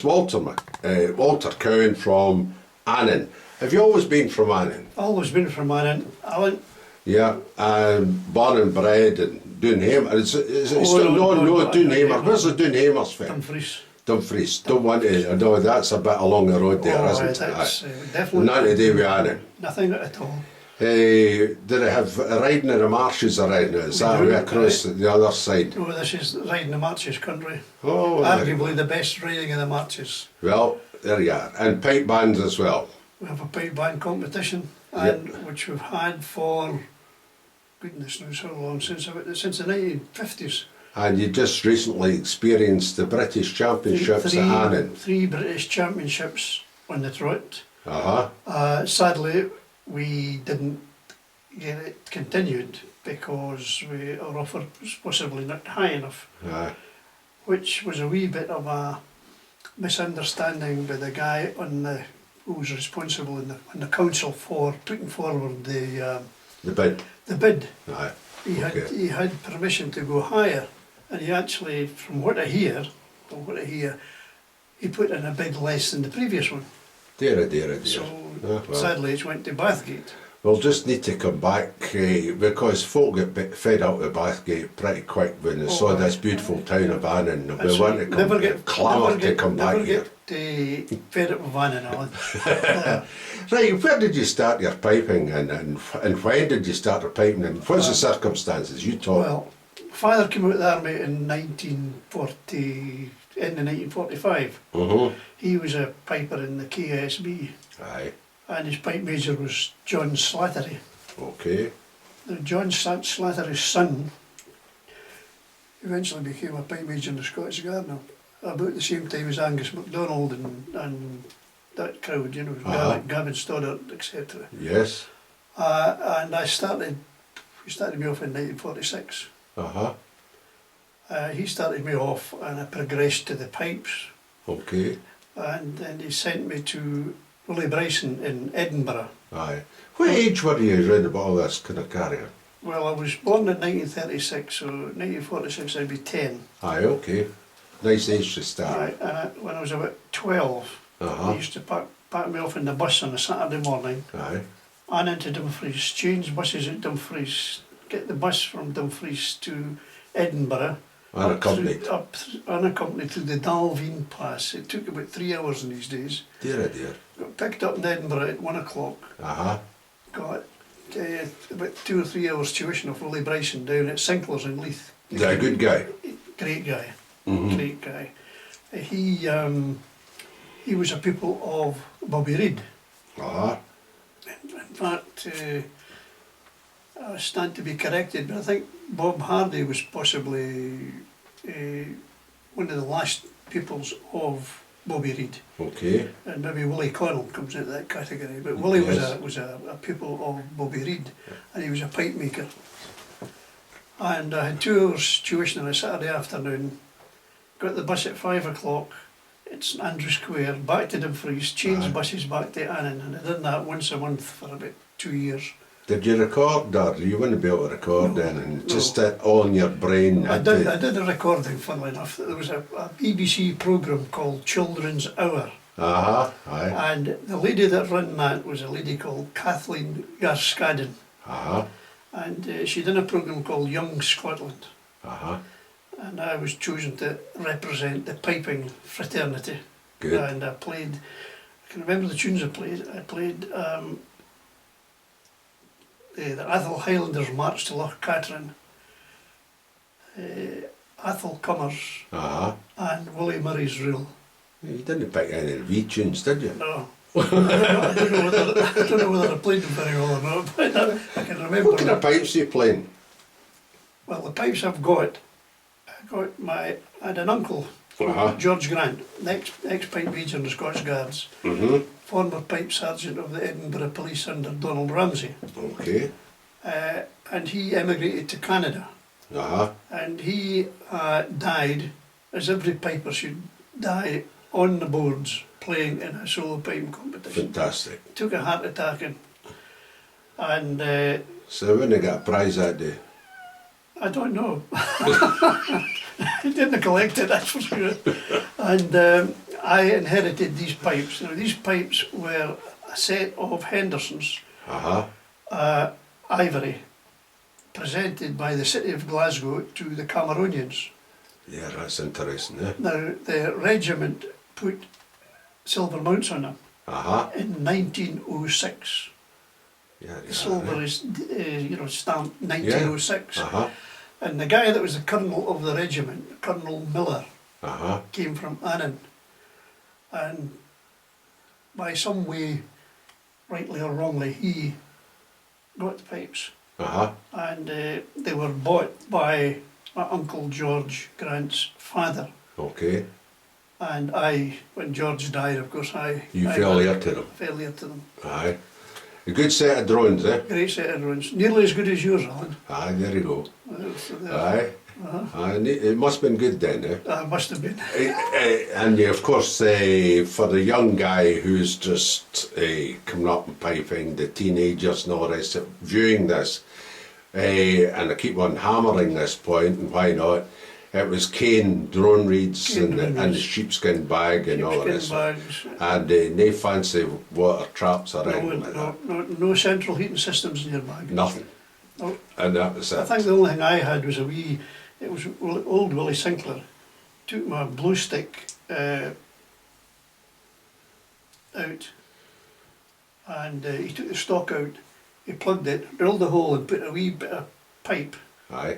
Walter Cowan from Annan. Have you always been from Annan? Always been from Annan, Alan. Yeah, born and bred in Doonhamer. Doonhamer. Where's the Doonhamers from? Dumfries. Dumfries. Don't want to. No, that's a bit along the road there, isn't it? That's definitely nothing to do with Annan. Nothing at all. Do they have riding in the marshes around it? Is that way across the other side? Oh, this is riding the marches country. Oh, arguably the best riding in the marches. Well, there you are. And pipe bands as well. We have a pipe band competition, which we've had for, goodness knows how long, since the 1950s. And you just recently experienced the British Championships at Annan. 3 British Championships on the trot. Sadly, we didn't get it continued because our offer was possibly not high enough, which was a wee bit of a misunderstanding by the guy who was responsible in the council for putting forward the bid. The bid. He had permission to go higher, and he actually, from what I hear, he put in a bid less than the previous one. Dear. So sadly it's went to Bathgate. We'll just need to come back because folk get fed up with Bathgate pretty quick when they saw this beautiful town of Annan. They want to clamour to come back here. Never get fed up with Annan, Alan. Right, where did you start your piping and when did you start your piping and what's the circumstances? You talk. Well, father came out of the army in 1945. He was a piper in the KSB. Aye. And his pipe major was John Slattery. Okay. John Slattery's son eventually became a pipe major in the Scottish Gardener about the same time as Angus MacDonald and that crowd, you know, Gavin Stoddart, etc. Yes. And he started me off in 1946. He started me off and I progressed to the pipes. Okay. And then he sent me to Willie Bryson in Edinburgh. Aye. What age were you round about all this kind of carrier? Well, I was born in 1936, so 1946 I'd be 10. Aye, okay. Nice age to start. Aye, and when I was about 12, he used to pack me off in the bus on a Saturday morning. Aye. And into Dumfries, change buses at Dumfries, get the bus from Dumfries to Edinburgh. Unaccompanied. Unaccompanied to the Dalveen Pass. It took about 3 hours in these days. Dear. Got picked up in Edinburgh at 1 o'clock. Got about 2 or 3 hours tuition of Willie Bryson down at Sinclair's in Leith. Is that a good guy? Great guy. Great guy. He was a pupil of Bobby Reid. In fact, I stand to be corrected, but I think Bob Hardy was possibly one of the last pupils of Bobby Reid. Okay. And maybe Willie Connell comes into that category, but Willie was a pupil of Bobby Reid, and he was a pipe maker. And I had 2 hours tuition on a Saturday afternoon, got the bus at 5 o'clock, it's Andrew Square, back to Dumfries, changed buses back to Annan, and I did that once a month for about 2 years. Did you record or you wouldn't be able to record then and just that all in your brain? I did a recording, funnily enough. There was a BBC programme called Children's Hour. Aye. And the lady that ran that was a lady called Kathleen Garscadden. And she did a programme called Young Scotland. And I was chosen to represent the piping fraternity. Good. And I can remember the tunes I played. I played the Athol Highlanders March to Loch Catherine, Athol Cummers, and Willie Murray's Rule. You didn't pick any of the wee tunes, did you? No. I don't know whether I played them very well or not, but I can remember. What kind of pipes are you playing? Well, the pipes I had an uncle, George Grant, ex-pipe major in the Scottish Guards, former pipe sergeant of the Edinburgh Police under Donald Ramsay. Okay. And he emigrated to Canada. And he died, as every piper should die, on the boards playing in a solo piping competition. Fantastic. Took a heart attack and so they wouldn't have got a prize that day? I don't know. He didn't collect it, that's for sure. And I inherited these pipes. Now these pipes were a set of Hendersons, ivory, presented by the city of Glasgow to the Cameroonians. Yeah, that's interesting, eh? Now the regiment put silver mounts on them in 1906. Yeah, The silver is, stamped 1906. And the guy that was the colonel of the regiment, Colonel Miller, came from Annan. And by some way, rightly or wrongly, he got the pipes. And they were bought by my Uncle George Grant's father. Okay. And when George died, of course, You fell heir to them? Fell heir to them. Aye. A good set of drones, eh? Great set of drones. Nearly as good as yours, Alan. Aye, there you go. So Aye. Aye. It must have been good then, eh? Must have been. And of course, for the young guy who's just coming up and piping, the teenagers and all the rest of it, viewing this, and I keep on hammering this point, and why not? It was cane drone reeds and the sheepskin bag and all the rest of it. And no fancy water traps or anything like that. No central heating systems in your bag. Nothing. No. And that was it. I think the only thing I had was it was old Willie Sinclair. Took my blue stick out, and he took the stock out, he plugged it, drilled a hole and put a wee bit of pipe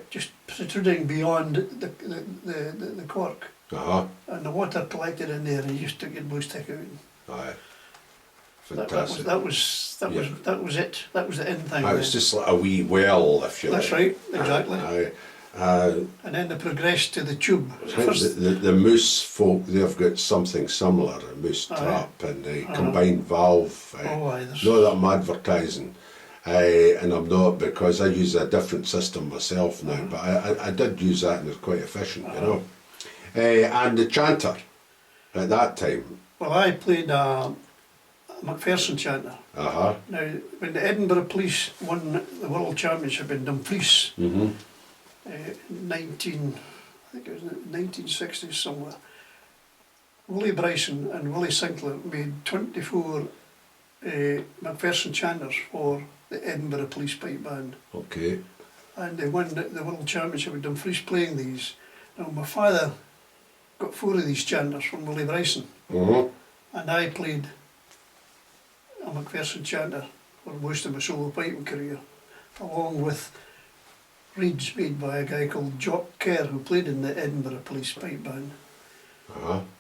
just protruding beyond the cork. And the water collected in there and you just took your blue stick out. Aye. Fantastic. That was it. That was the end thing. It was just like a wee well, if you like. That's right, exactly. And then they progressed to the tube. The Moose folk, they've got something similar, a Moose trap and a combined valve. Not that I'm advertising, and I'm not, because I use a different system myself now, but I did use that and it's quite efficient, you know. And the chanter at that time. Well, I played a Macpherson chanter. Now, when the Edinburgh Police won the World Championship in Dumfries, I think it was 1960s somewhere, Willie Bryson and Willie Sinclair made 24 Macpherson chanters for the Edinburgh Police Pipe Band. Okay. And they won the World Championship in Dumfries playing these. Now my father got 4 of these chanters from Willie Bryson, and I played a Macpherson chanter for most of my solo piping career, along with reeds made by a guy called Jock Kerr, who played in the Edinburgh Police Pipe Band.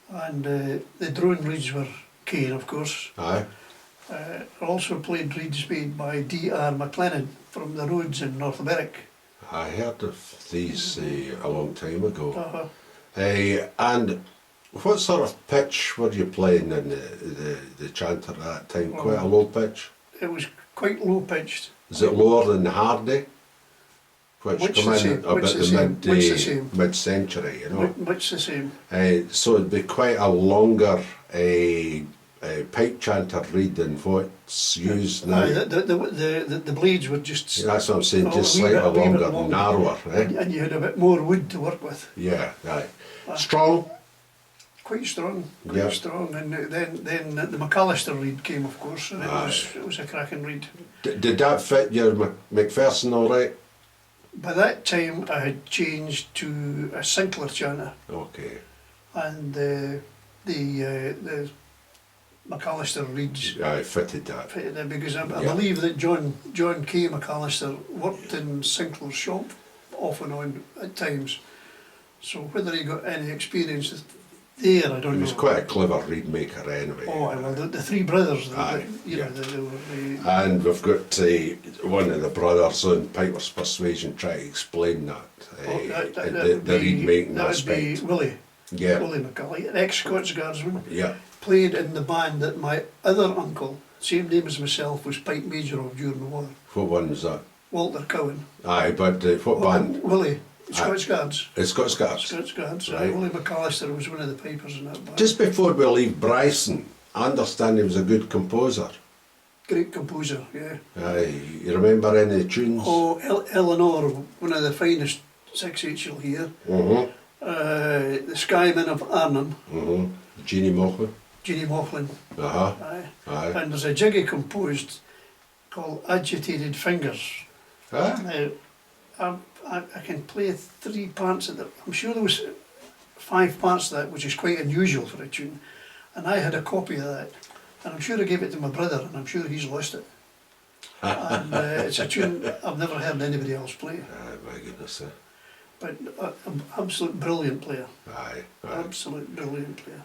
And the drone reeds were cane, of course. I also played reeds made by D.R. McLennan from the Roads in North Berwick. I heard of these a long time ago. And what sort of pitch were you playing in the chanter at that time? Quite a low pitch? It was quite low pitched. Is it lower than the Hardy? Which come in about the mid-century, you know. Much the same. So it'd be quite a longer pipe chanter reed than what's used now. The blades were just... That's what I'm saying, just slightly longer, narrower. And you had a bit more wood to work with. Yeah, aye. Strong? Quite strong, strong. And then the McAllister reed came, of course, and it was a cracking reed. Did that fit your Macpherson all right? By that time I had changed to a Sinclair chanter. Okay. And the McAllister reeds fitted that. Fitted it because I believe that John K. McAllister worked in Sinclair's shop off and on at times. So whether he got any experience there, I don't know. He was quite a clever reed maker anyway. Oh, well, the 3 brothers, and we've got one of the brothers on Piper's Persuasion trying to explain that, the reed making aspect. That would be Willie. Yeah. Willie McCully, an ex-Scots Guardsman. Yeah. Played in the band that my other uncle, same name as myself, was pipe major of during the war. What one was that? Walter Cowan. Aye, but what band? Willie. Scots Guards. Scots Guards. Scots Guards. Right. Willie McAllister was one of the pipers in that band. Just before we leave Bryson, I understand he was a good composer. Great composer, yeah. Aye, you remember any of the tunes? Oh, Eleanor, one of the finest 6/8 you'll hear. The Skymen of Arnhem. Jeannie Mocklin. Jeannie Mocklin. Uh-huh. Aye. Aye. And there's a jig he composed called Agitated Fingers. Ah. Now, I can play 3 parts of it. I'm sure there was 5 parts of that, which is quite unusual for a tune. And I had a copy of that. And I'm sure I gave it to my brother, and I'm sure he's lost it. And it's a tune I've never heard anybody else play. My goodness. But an absolute brilliant player. Aye. Aye. Absolute brilliant player.